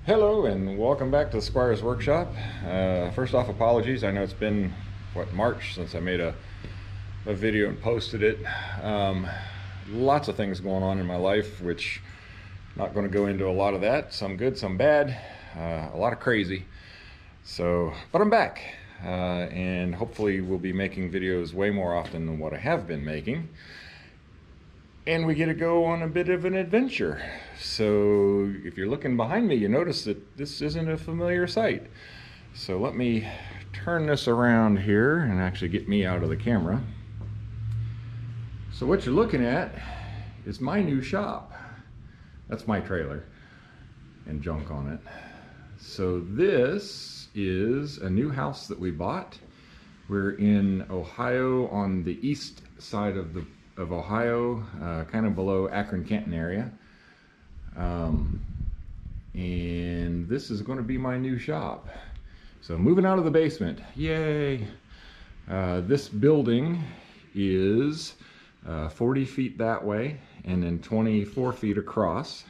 Hello and welcome back to the Squire's Workshop. First off, apologies. I know it's been, March since I made a video and posted it. Lots of things going on in my life, which I'm not going to go into a lot of that. Some good, some bad, a lot of crazy. But I'm back, and hopefully we'll be making videos way more often than what I have been making. And we get to go on a bit of an adventure. So if you're looking behind me, you notice that this isn't a familiar sight. So let me turn this around here and actually get me out of the camera. So what you're looking at is my new shop. That's my trailer and junk on it. So this is a new house that we bought. We're in Ohio, on the east side of Ohio, kind of below Akron-Canton area. And this is going to be my new shop. So moving out of the basement, yay! This building is 40 feet that way and then 24 feet across.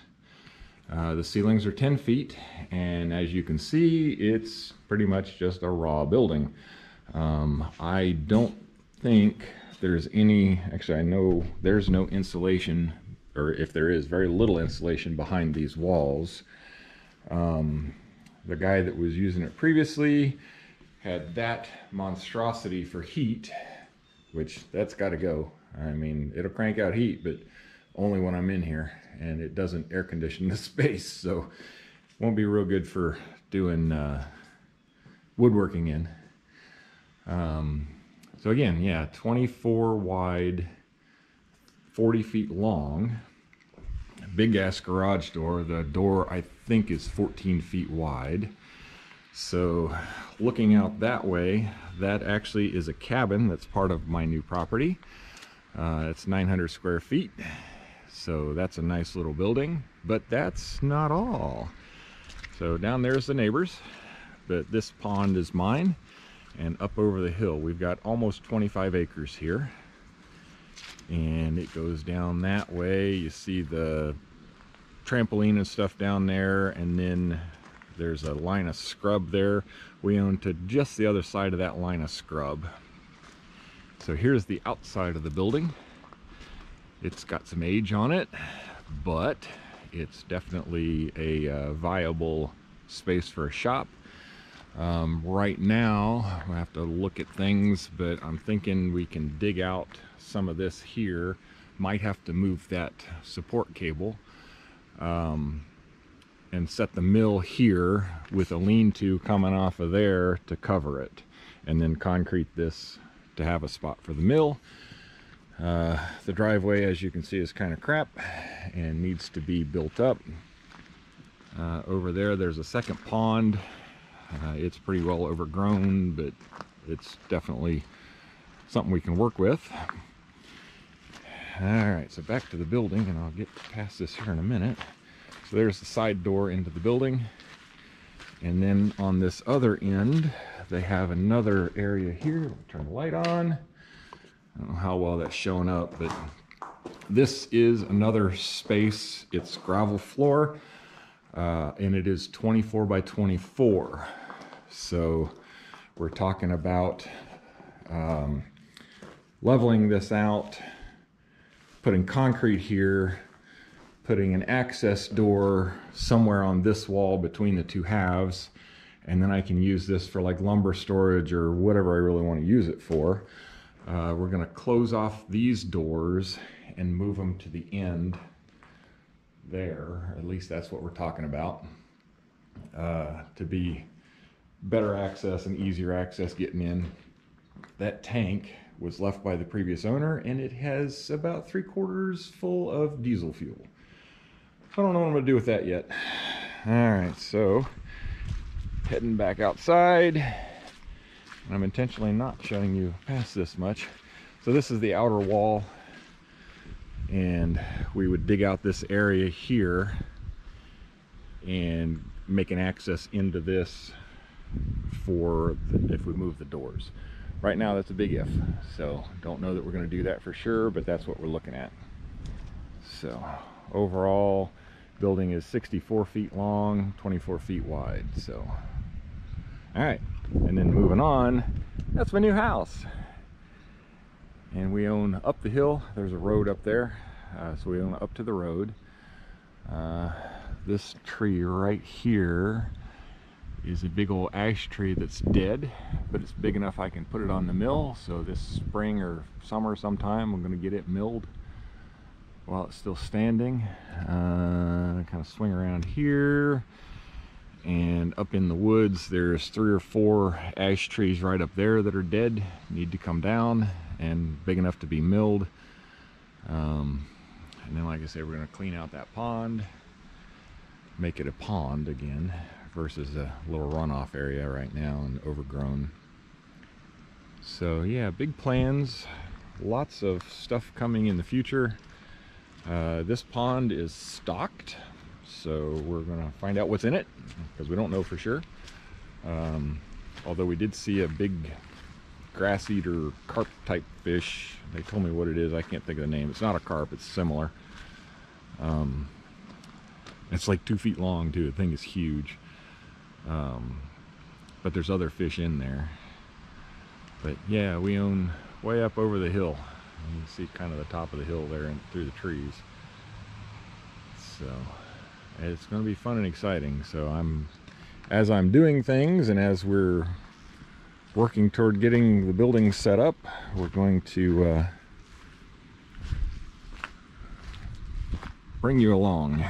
The ceilings are 10 feet, and as you can see, it's pretty much just a raw building. I don't think there's any, actually I know there's no insulation, or if there is, very little insulation behind these walls. The guy that was using it previously had that monstrosity for heat, which that's got to go. I mean, it'll crank out heat, but only when I'm in here, and it doesn't air condition the space, so won't be real good for doing woodworking in. So again, yeah, 24 wide, 40 feet long, big ass garage door. The door I think is 14 feet wide. So looking out that way, that actually is a cabin that's part of my new property. It's 900 square feet. So that's a nice little building, but that's not all. So down there's the neighbors, but this pond is mine. And up over the hill, we've got almost 25 acres here. And it goes down that way. You see the trampoline and stuff down there, and then there's a line of scrub there. We own to just the other side of that line of scrub. So here's the outside of the building. It's got some age on it, but it's definitely a viable space for a shop. Right now, I have to look at things, but I'm thinking we can dig out some of this here. Might have to move that support cable and set the mill here with a lean-to coming off of there to cover it, and then concrete this to have a spot for the mill. The driveway, as you can see, is kind of crap and needs to be built up. Over there, there's a second pond. It's pretty well overgrown, but it's definitely something we can work with. Alright, so back to the building, and I'll get past this here in a minute. So there's the side door into the building, and then on this other end they have another area here. Turn the light on. I don't know how well that's showing up, but this is another space. It's gravel floor, and it is 24 by 24. So we're talking about leveling this out, putting concrete here, putting an access door somewhere on this wall between the two halves, and then I can use this for like lumber storage or whatever I really want to use it for. We're going to close off these doors and move them to the end there. At least that's what we're talking about, to be better access and easier access getting in. That tank was left by the previous owner, and it has about 3/4 full of diesel fuel. I don't know what I'm going to do with that yet. Alright, so heading back outside. I'm intentionally not showing you past this much. So this is the outer wall, and we would dig out this area here and make an access into this for if we move the doors. Right now that's a big if, so don't know that we're going to do that for sure, but that's what we're looking at. So overall, Building is 64 feet long, 24 feet wide. So, all right, and then moving on, that's my new house. And we own up the hill. There's a road up there, so we own up to the road. This tree right here is a big old ash tree that's dead, but it's big enough I can put it on the mill. So this spring or summer sometime, I'm going to get it milled while it's still standing. Kind of swing around here, and up in the woods there's 3 or 4 ash trees right up there that are dead, need to come down and big enough to be milled. And then, like I said, we're going to clean out that pond, make it a pond again versus a little runoff area right now and overgrown. So yeah, big plans, lots of stuff coming in the future. This pond is stocked, so we're gonna find out what's in it because we don't know for sure. Although we did see a big grass eater carp type fish. They told me what it is. I can't think of the name. It's not a carp, it's similar. It's like 2 feet long too. The thing is huge. But there's other fish in there. But yeah, we own way up over the hill. You can see kind of the top of the hill there and through the trees. So it's going to be fun and exciting. So as I'm doing things and as we're working toward getting the building set up, we're going to bring you along.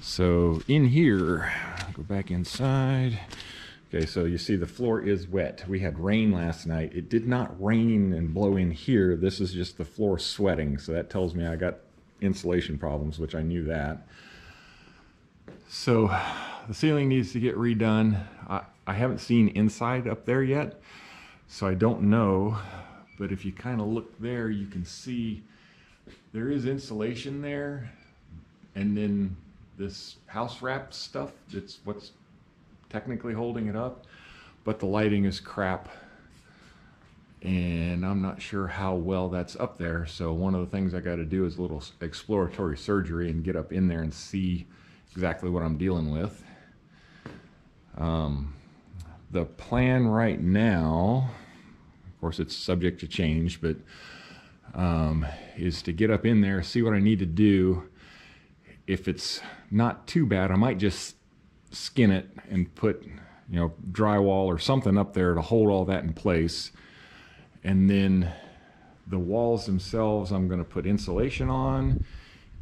So in here, go back inside. Okay, so you see the floor is wet. We had rain last night. It did not rain and blow in here. This is just the floor sweating. So that tells me I got insulation problems, which I knew that. So the ceiling needs to get redone. I haven't seen inside up there yet, so I don't know. But if you kind of look there, you can see there is insulation there. And then this house wrap stuff, that's what's technically holding it up, but the lighting is crap and I'm not sure how well that's up there. So one of the things I got to do is a little exploratory surgery and get up in there and see exactly what I'm dealing with. The plan right now, of course it's subject to change, but is to get up in there, see what I need to do. If it's not too bad, I might just skin it and put, you know, drywall or something up there to hold all that in place. And then the walls themselves, I'm going to put insulation on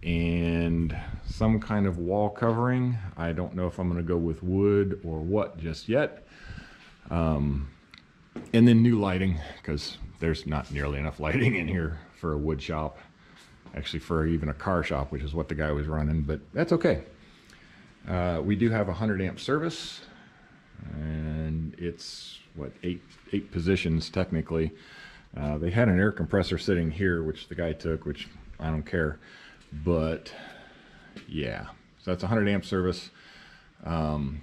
and some kind of wall covering. I don't know if I'm going to go with wood or what just yet. And then new lighting, because there's not nearly enough lighting in here for a wood shop. Actually, for even a car shop, which is what the guy was running, but that's okay. We do have a 100 amp service, and it's what, eight positions technically. They had an air compressor sitting here, which the guy took, which I don't care, but yeah, so that's a 100 amp service. And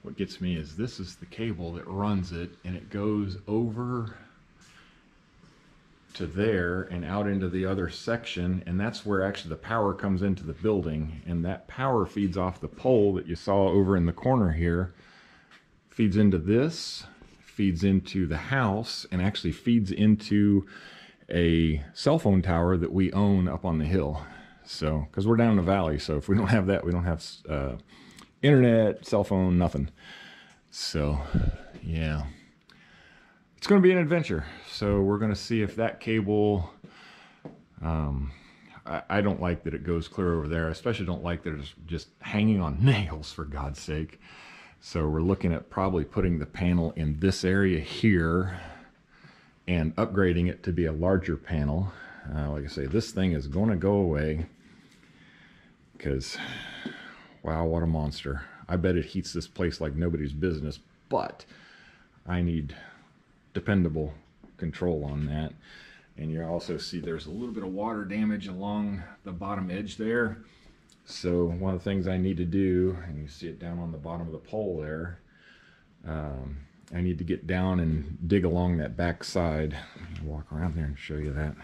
what gets me is this is the cable that runs it, and it goes over to there and out into the other section, and that's where actually the power comes into the building, and that power feeds off the pole that you saw over in the corner here, feeds into this, feeds into the house, and actually feeds into a cell phone tower that we own up on the hill. So because we're down in the valley, so if we don't have that, we don't have internet, cell phone, nothing. So yeah, it's going to be an adventure. So we're going to see if that cable, I don't like that it goes clear over there. I especially don't like that it's just hanging on nails, for God's sake. So we're looking at probably putting the panel in this area here and upgrading it to be a larger panel. Like I say, this thing is going to go away because, wow, what a monster. I bet it heats this place like nobody's business, but I need dependable control on that. And you also see there's a little bit of water damage along the bottom edge there. So one of the things I need to do, and you see it down on the bottom of the pole there, I need to get down and dig along that back side. Walk around there and show you that.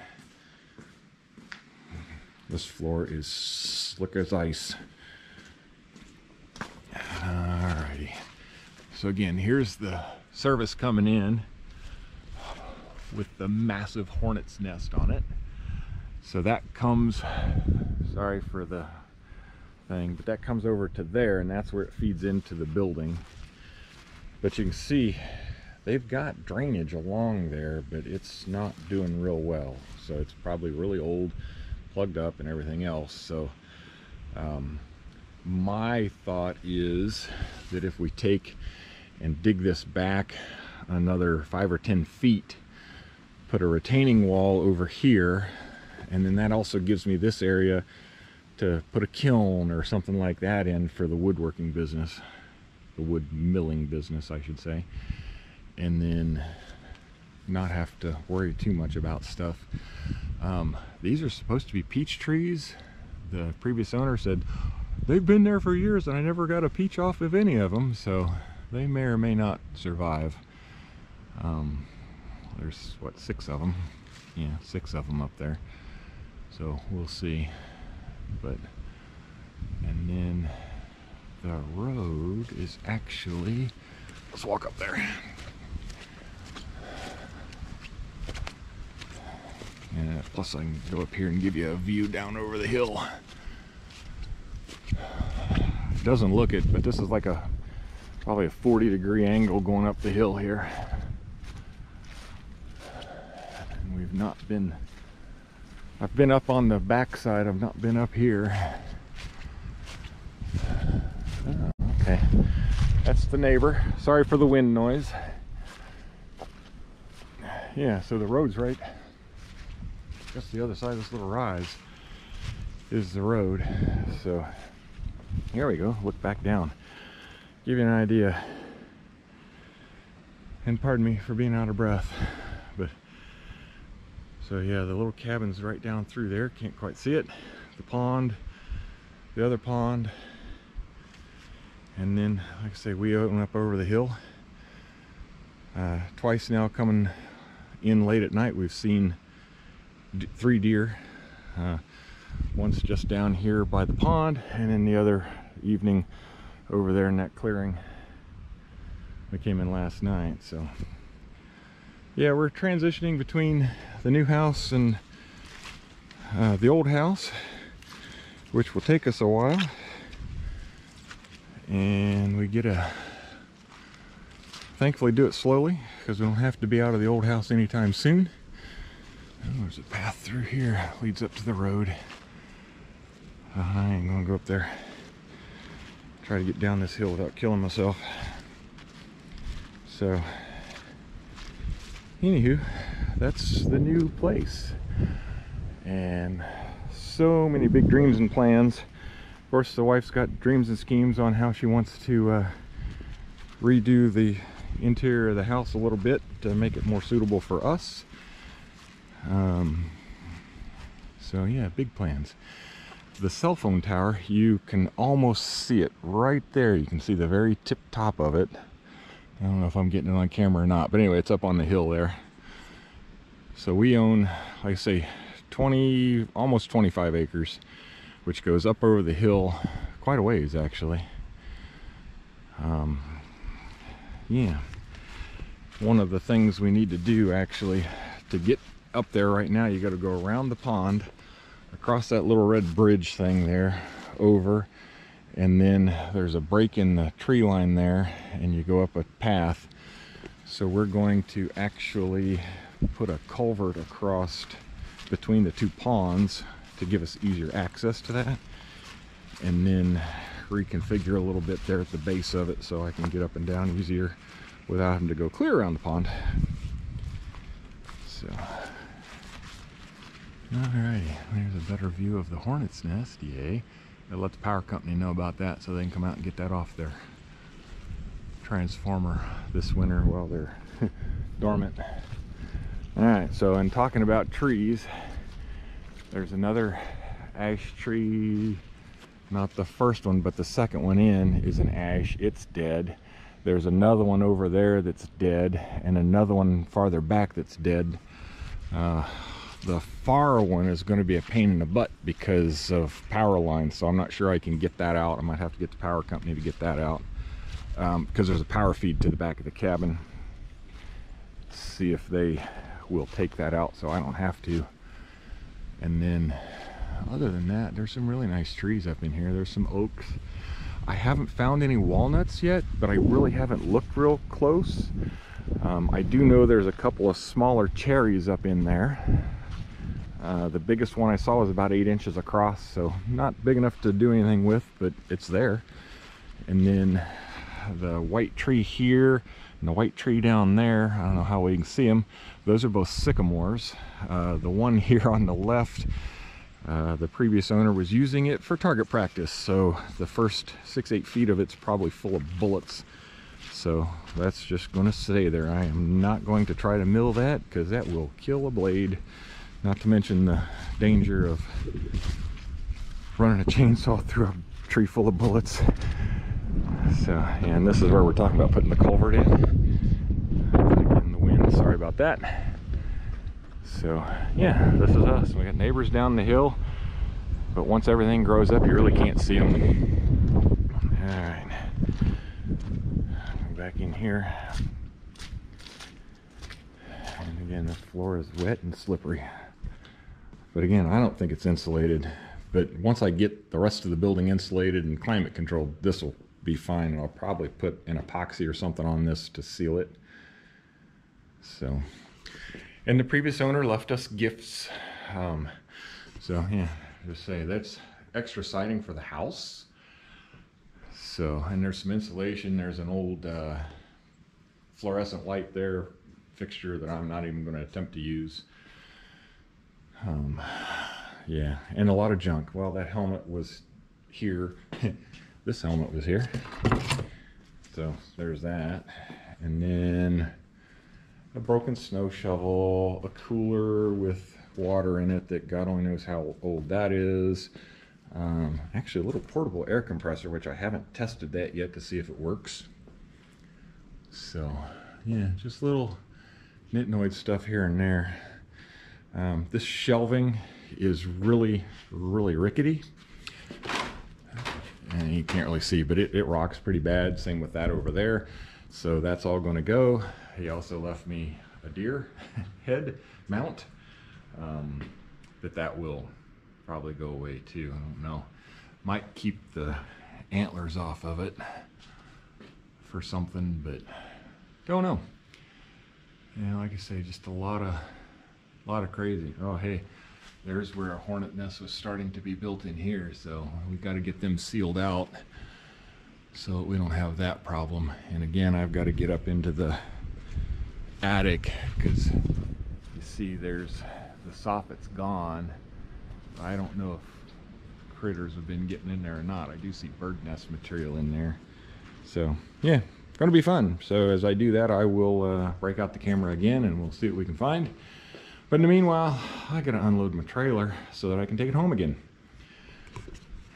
This floor is slick as ice. Alrighty. So again, here's the service coming in with the massive hornet's nest on it. So that comes, sorry for the thing, but that comes over to there, and that's where it feeds into the building. But you can see they've got drainage along there, but it's not doing real well. So it's probably really old, plugged up and everything else. So my thought is that if we take and dig this back another 5 or 10 feet, put a retaining wall over here, and then that also gives me this area to put a kiln or something like that in for the woodworking business, the wood milling business I should say, and then not have to worry too much about stuff. These are supposed to be peach trees. The previous owner said they've been there for years and I never got a peach off of any of them, so they may or may not survive. There's what, 6 of them? Yeah, 6 of them up there, so we'll see. But and then the road is actually, let's walk up there. Yeah, plus I can go up here and give you a view down over the hill. It doesn't look it, but this is like probably a 40-degree angle going up the hill here. And we've not been, I've been up on the backside, I've not been up here. Oh, okay, that's the neighbor. Sorry for the wind noise. Yeah, so the road's right, just the other side of this little rise is the road. So here we go, look back down, give you an idea. And pardon me for being out of breath, but so yeah, the little cabin's right down through there, can't quite see it. The pond, the other pond, and then like I say, we open up over the hill. Twice now coming in late at night, we've seen 3 deer. Once just down here by the pond, and then the other evening over there in that clearing. We came in last night. So yeah, we're transitioning between the new house and the old house, which will take us a while, and we get to thankfully do it slowly because we don't have to be out of the old house anytime soon. Oh, there's a path through here, leads up to the road. I ain't gonna go up there. Try to get down this hill without killing myself. So, anywho, that's the new place. And so many big dreams and plans. Of course, the wife's got dreams and schemes on how she wants to redo the interior of the house a little bit to make it more suitable for us. So yeah, big plans. The cell phone tower, you can almost see it right there. You can see the very tip top of it. I don't know if I'm getting it on camera or not, but anyway, it's up on the hill there. So we own, like I say, almost 25 acres, which goes up over the hill quite a ways actually. Yeah, one of the things we need to do actually to get up there right now, you got to go around the pond, across that little red bridge thing there, over, and then there's a break in the tree line there, and you go up a path. So we're going to actually put a culvert across between the 2 ponds to give us easier access to that, and then reconfigure a little bit there at the base of it so I can get up and down easier without having to go clear around the pond. So alrighty, there's a better view of the hornet's nest. Yay. I'll let the power company know about that so they can come out and get that off their transformer this winter while they're dormant. Alright, so in talking about trees, there's another ash tree. Not the first one, but the second one in is an ash. It's dead. There's another one over there that's dead, and another one farther back that's dead. The far one is going to be a pain in the butt because of power lines, so I'm not sure I can get that out. I might have to get the power company to get that out, because there's a power feed to the back of the cabin. See if they will take that out so I don't have to. And then other than that, there's some really nice trees up in here. There's some oaks. I haven't found any walnuts yet, but I really haven't looked real close. I do know there's a couple of smaller cherries up in there. The biggest one I saw was about 8 inches across, so not big enough to do anything with, but it's there. And then the white tree here and the white tree down there, I don't know how we can see them. Those are both sycamores. The one here on the left, the previous owner was using it for target practice, so the first 6-8 feet of it's probably full of bullets. So that's just going to stay there. I am not going to try to mill that because that will kill a blade. Not to mention the danger of running a chainsaw through a tree full of bullets. So, and this is where we're talking about putting the culvert in. Again, the wind, sorry about that. So, yeah, this is us. We got neighbors down the hill, but once everything grows up, you really can't see them. All right. Back in here. And again, the floor is wet and slippery. But again, I don't think it's insulated. But once I get the rest of the building insulated and climate controlled, this will be fine. I'll probably put an epoxy or something on this to seal it. So, and the previous owner left us gifts. So yeah, just say that's extra siding for the house. So, and there's some insulation. There's an old fluorescent light there, fixture that I'm not even going to attempt to use. Yeah, and a lot of junk. Well, that helmet was here. This helmet was here. So there's that. And then a broken snow shovel, a cooler with water in it that God only knows how old that is. Actually a little portable air compressor, which I haven't tested that yet to see if it works. So yeah, just little nitnoid stuff here and there. This shelving is really rickety, and you can't really see, but it rocks pretty bad. Same with that over there. So that's all going to go. He also left me a deer head mount, but that will probably go away too. I don't know. Might keep the antlers off of it for something, but don't know. Yeah, like I say, just a lot of crazy. Oh, hey, there's where a hornet nest was starting to be built in here, so we've got to get them sealed out so we don't have that problem. And again, I've got to get up into the attic because you see there's the soffit's gone. I don't know if critters have been getting in there or not. I do see bird nest material in there. So yeah, going to be fun. So as I do that, I will break out the camera again and we'll see what we can find. But in the meanwhile, I gotta unload my trailer so that I can take it home again.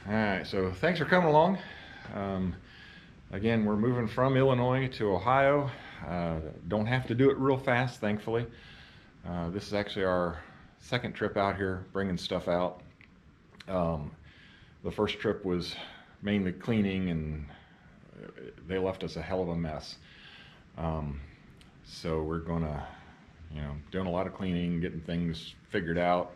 All right, so thanks for coming along. Again, we're moving from Illinois to Ohio. Don't have to do it real fast, thankfully. This is actually our second trip out here, bringing stuff out. The first trip was mainly cleaning, and they left us a hell of a mess. So we're gonna, doing a lot of cleaning, getting things figured out.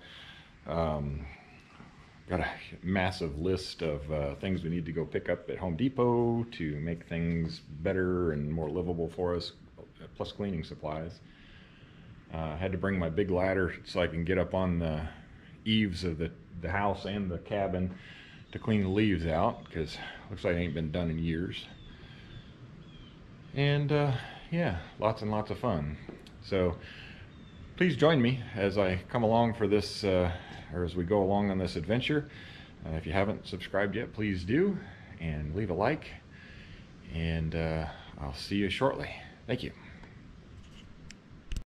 Got a massive list of things we need to go pick up at Home Depot to make things better and more livable for us, plus cleaning supplies. I had to bring my big ladder so I can get up on the eaves of the house and the cabin to clean the leaves out, because it looks like it ain't been done in years. And yeah, lots and lots of fun. So please join me as I come along for this, or as we go along on this adventure. If you haven't subscribed yet, please do, and leave a like, and I'll see you shortly. Thank you.